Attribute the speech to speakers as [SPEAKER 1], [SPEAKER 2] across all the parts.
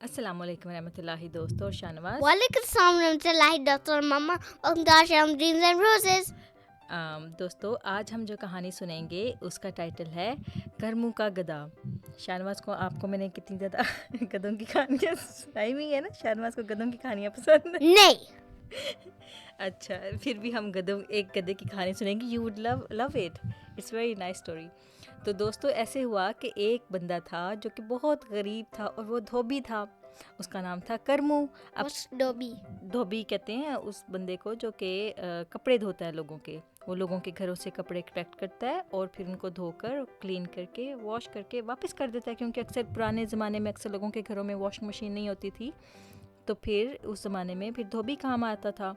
[SPEAKER 1] السلام علیکم ورحمۃ اللہ دوستو اور شاہنواز.
[SPEAKER 2] وعلیکم السلام ورحمۃ اللہ ڈاکٹر ماما. Welcome to Ashram dreams and roses.
[SPEAKER 1] دوستو آج ہم جو کہانی سنیں گے اس کا ٹائٹل ہے کرمو کا گدھا. شاہنواز کو آپ کو میں نے کتنی زیادہ گدھوں کی کہانیاں سنائی ہوئی ہیں نا. شاہنواز کو گدھوں کی کہانیاں پسند ہیں؟
[SPEAKER 2] نہیں.
[SPEAKER 1] اچھا پھر بھی ہم ایک گدھے کی کہانی سنیں گے. You would love it. It's very nice story. تو دوستو ایسے ہوا کہ ایک بندہ تھا جو کہ بہت غریب تھا اور وہ دھوبی تھا. اس کا نام تھا کرمو. اب دھوبی کہتے ہیں اس بندے کو جو کہ کپڑے دھوتا ہے لوگوں کے. وہ لوگوں کے گھروں سے کپڑے کلیکٹ کرتا ہے اور پھر ان کو دھو کر کلین کر کے واش کر کے واپس کر دیتا ہے, کیونکہ اکثر پرانے زمانے میں اکثر لوگوں کے گھروں میں واشنگ مشین نہیں ہوتی تھی, تو پھر اس زمانے میں پھر دھوبی کام آتا تھا.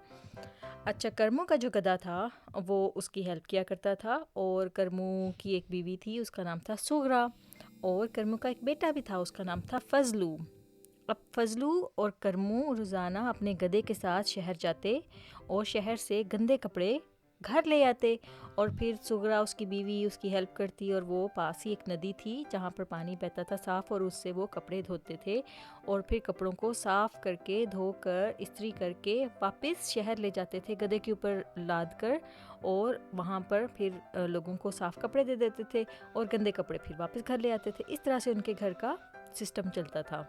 [SPEAKER 1] اچھا کرمو کا جو گدھا تھا وہ اس کی ہیلپ کیا کرتا تھا, اور کرمو کی ایک بیوی تھی اس کا نام تھا سغرا, اور کرمو کا ایک بیٹا بھی تھا اس کا نام تھا فضلو. اب فضلو اور کرمو روزانہ اپنے گدھے کے ساتھ شہر جاتے اور شہر سے گندے کپڑے گھر لے آتے, اور پھر سغرا اس کی بیوی اس کی ہیلپ کرتی, اور وہ پاس ہی ایک ندی تھی جہاں پر پانی بہتا تھا صاف, اور اس سے وہ کپڑے دھوتے تھے اور پھر کپڑوں کو صاف کر کے دھو کر استری کر کے واپس شہر لے جاتے تھے گدھے کے اوپر لاد کر, اور وہاں پر پھر لوگوں کو صاف کپڑے دے دیتے تھے اور گندے کپڑے پھر واپس گھر لے آتے تھے. اس طرح سے ان کے گھر کا سسٹم چلتا تھا.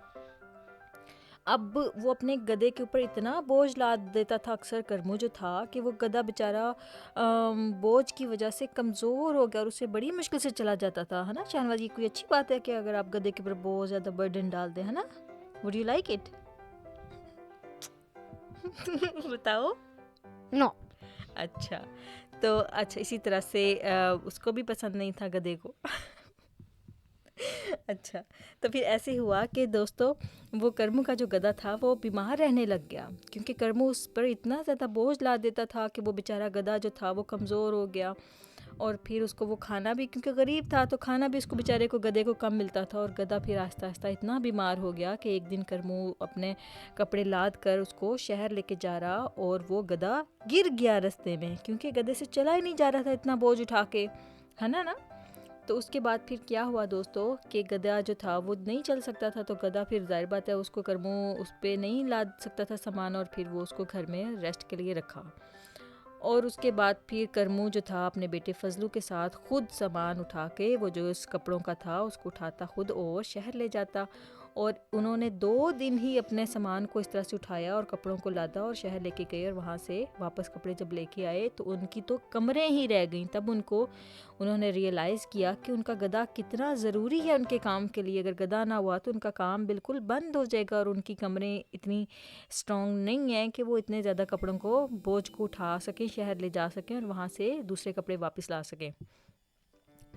[SPEAKER 1] اب وہ اپنے گدھے کے اوپر اتنا بوجھ لاد دیتا تھا اکثر کرمو جو تھا کہ وہ گدھا بیچارہ بوجھ کی وجہ سے کمزور ہو گیا اور اسے بڑی مشکل سے چلا جاتا تھا, ہے نا شاہنواز؟ یہ کوئی اچھی بات ہے کہ اگر آپ گدھے کے اوپر بہت زیادہ برڈن ڈال دیں, ہے نا؟ Would you like it? بتاؤ.
[SPEAKER 2] نو.
[SPEAKER 1] اچھا تو اچھا اسی طرح سے اس کو بھی پسند نہیں تھا گدھے کو. اچھا تو پھر ایسے ہوا کہ دوستو وہ کرمو کا جو گدھا تھا وہ بیمار رہنے لگ گیا, کیونکہ کرمو اس پر اتنا زیادہ بوجھ لا دیتا تھا کہ وہ بیچارہ گدھا جو تھا وہ کمزور ہو گیا, اور پھر اس کو وہ کھانا بھی, کیونکہ غریب تھا تو کھانا بھی اس کو بیچارے کو گدھے کو کم ملتا تھا, اور گدھا پھر آہستہ آہستہ اتنا بیمار ہو گیا کہ ایک دن کرمو اپنے کپڑے لاد کر اس کو شہر لے کے جا رہا اور وہ گدھا گر گیا رستے میں, کیونکہ گدھے سے چلا ہی نہیں جا رہا تھا اتنا بوجھ اٹھا کے, ہے نا. تو اس کے بعد پھر کیا ہوا دوستو کہ گدھا جو تھا وہ نہیں چل سکتا تھا, تو گدھا پھر ظاہر بات ہے اس کو کرمو اس پہ نہیں لاد سکتا تھا سامان, اور پھر وہ اس کو گھر میں ریسٹ کے لیے رکھا. اور اس کے بعد پھر کرمو جو تھا اپنے بیٹے فضلو کے ساتھ خود سامان اٹھا کے, وہ جو اس کپڑوں کا تھا اس کو اٹھاتا خود اور شہر لے جاتا, اور انہوں نے 2 دن ہی اپنے سامان کو اس طرح سے اٹھایا اور کپڑوں کو لادا اور شہر لے کے گئے, اور وہاں سے واپس کپڑے جب لے کے آئے تو ان کی تو کمریں ہی رہ گئیں. تب انہوں نے ریئلائز کیا کہ ان کا گدھا کتنا ضروری ہے ان کے کام کے لیے. اگر گدھا نہ ہوا تو ان کا کام بالکل بند ہو جائے گا, اور ان کی کمریں اتنی اسٹرانگ نہیں ہیں کہ وہ اتنے زیادہ کپڑوں کو بوجھ کو اٹھا سکیں, شہر لے جا سکیں اور وہاں سے دوسرے کپڑے واپس لا سکیں.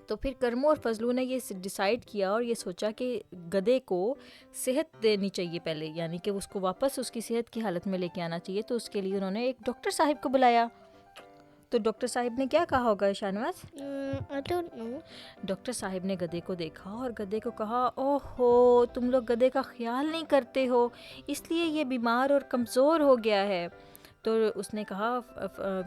[SPEAKER 1] تو پھر کرمو اور فضلو نے یہ ڈیسائیڈ کیا اور یہ سوچا کہ گدھے کو صحت دینی چاہیے پہلے, یعنی کہ اس کو واپس اس کی صحت کی حالت میں لے کے آنا چاہیے. تو اس کے لیے انہوں نے ایک ڈاکٹر صاحب کو بلایا. تو ڈاکٹر صاحب نے کیا کہا ہوگا شاہنواز؟ ڈاکٹر صاحب نے گدھے کو دیکھا اور گدھے کو کہا, اوہ ہو تم لوگ گدھے کا خیال نہیں کرتے ہو, اس لیے یہ بیمار اور کمزور ہو گیا ہے. تو اس نے کہا,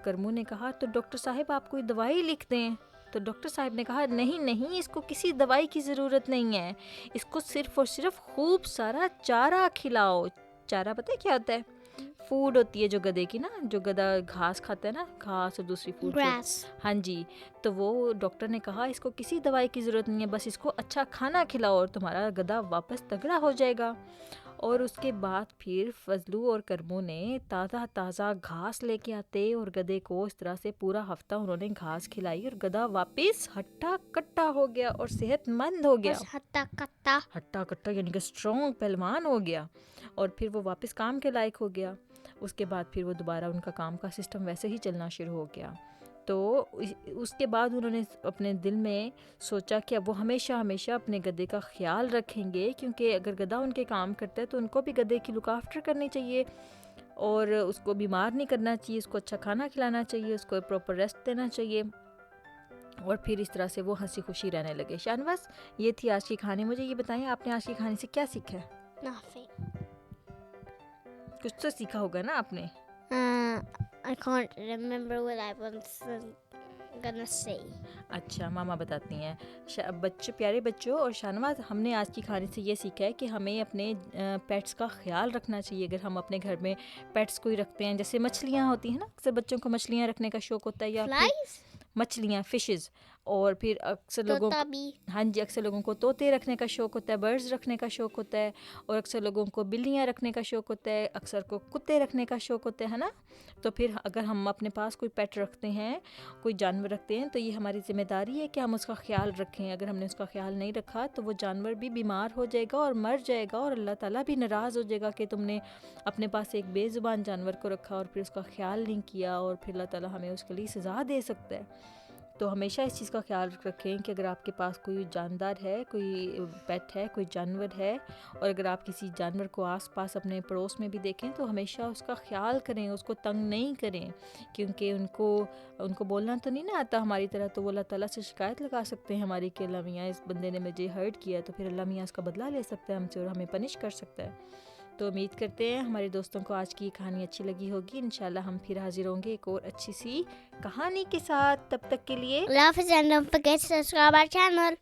[SPEAKER 1] کرمو نے کہا, تو ڈاکٹر صاحب آپ کوئی دوائی لکھ دیں. تو ڈاکٹر صاحب نے کہا, نہیں اس کو کسی دوائی کی ضرورت نہیں ہے, اس کو صرف اور صرف خوب سارا چارہ کھلاؤ. چارہ پتہ ہے کیا ہوتا ہے؟ فوڈ ہوتی ہے جو گدھے کی نا, جو گدھا گھاس کھاتا ہے نا, گھاس اور دوسری فوڈ. ہاں جی. تو وہ ڈاکٹر نے کہا اس کو کسی دوائی کی ضرورت نہیں ہے, بس اس کو اچھا کھانا کھلاؤ اور تمہارا گدھا واپس تگڑا ہو جائے گا. اور اس کے بعد پھر فضلو اور کرمو نے تازہ گھاس لے کے آتے اور گدھے کو اس طرح سے پورا ہفتہ انہوں نے گھاس کھلائی, اور گدھا واپس ہٹا کٹا ہو گیا اور صحت مند ہو گیا. ہٹا کٹا یعنی کہ اسٹرانگ پہلوان ہو گیا, اور پھر وہ واپس کام کے لائق ہو گیا. اس کے بعد پھر وہ دوبارہ ان کا کام کا سسٹم ویسے ہی چلنا شروع ہو گیا. تو اس کے بعد انہوں نے اپنے دل میں سوچا کہ اب وہ ہمیشہ اپنے گدھے کا خیال رکھیں گے, کیونکہ اگر گدھا ان کے کام کرتا ہے تو ان کو بھی گدھے کی لک آفٹر کرنی چاہیے, اور اس کو بیمار نہیں کرنا چاہیے, اس کو اچھا کھانا کھلانا چاہیے, اس کو پراپر ریسٹ دینا چاہیے. اور پھر اس طرح سے وہ ہنسی خوشی رہنے لگے. شاہنواز یہ تھی آج کی کہانی. مجھے یہ بتائیں آپ نے آج کی کہانی سے کیا سیکھا ہے؟ کچھ تو سیکھا ہوگا نا آپ نے.
[SPEAKER 2] I can't remember what I once said. gonna say.
[SPEAKER 1] اچھا ماما بتاتی ہیں. بچوں پیارے بچوں اور شانواز, ہم نے آج کی کہانی سے یہ سیکھا ہے کہ ہمیں اپنے پیٹس کا خیال رکھنا چاہیے. اگر ہم اپنے گھر میں پیٹس کوئی رکھتے ہیں, جیسے مچھلیاں ہوتی ہیں نا, اکثر بچوں کو مچھلیاں رکھنے کا شوق ہوتا ہے, یا
[SPEAKER 2] Flies?
[SPEAKER 1] مچھلیاں فشز, اور پھر اکثر لوگوں
[SPEAKER 2] Tota bee.
[SPEAKER 1] ہاں جی, اکثر لوگوں کو طوطے رکھنے کا شوق ہوتا ہے, برڈز رکھنے کا شوق ہوتا ہے, اور اکثر لوگوں کو بلیاں رکھنے کا شوق ہوتا ہے, اکثر کو کتے رکھنے کا شوق ہوتا ہے نا. تو پھر اگر ہم اپنے پاس کوئی پیٹ رکھتے ہیں, کوئی جانور رکھتے ہیں, تو یہ ہماری ذمہ داری ہے کہ ہم اس کا خیال رکھیں. اگر ہم نے اس کا خیال نہیں رکھا تو وہ جانور بھی بیمار ہو جائے گا اور مر جائے گا, اور اللہ تعالیٰ بھی ناراض ہو جائے گا کہ تم نے اپنے پاس ایک بے زبان جانور کو رکھا اور پھر اس کا خیال نہیں کیا, اور پھر اللہ تعالیٰ ہمیں اس کے لیے سزا دے سکتا ہے. تو ہمیشہ اس چیز کا خیال رکھیں کہ اگر آپ کے پاس کوئی جاندار ہے, کوئی پیٹ ہے, کوئی جانور ہے, اور اگر آپ کسی جانور کو آس پاس اپنے پڑوس میں بھی دیکھیں تو ہمیشہ اس کا خیال کریں, اس کو تنگ نہیں کریں, کیونکہ ان کو بولنا تو نہیں نا آتا ہماری طرح, تو وہ اللہ تعالیٰ سے شکایت لگا سکتے ہیں ہماری کہ اللہ میاں اس بندے نے مجھے ہرٹ کیا, تو پھر اللہ میاں اس کا بدلہ لے سکتا ہے ہم سے اور ہمیں پنش کر سکتا ہے. تو امید کرتے ہیں ہمارے دوستوں کو آج کی کہانی اچھی لگی ہوگی. انشاءاللہ ہم پھر حاضر ہوں گے ایک اور اچھی سی کہانی کے ساتھ. تب تک کے لیے
[SPEAKER 2] Allah Hafiz, and don't forget to subscribe our channel.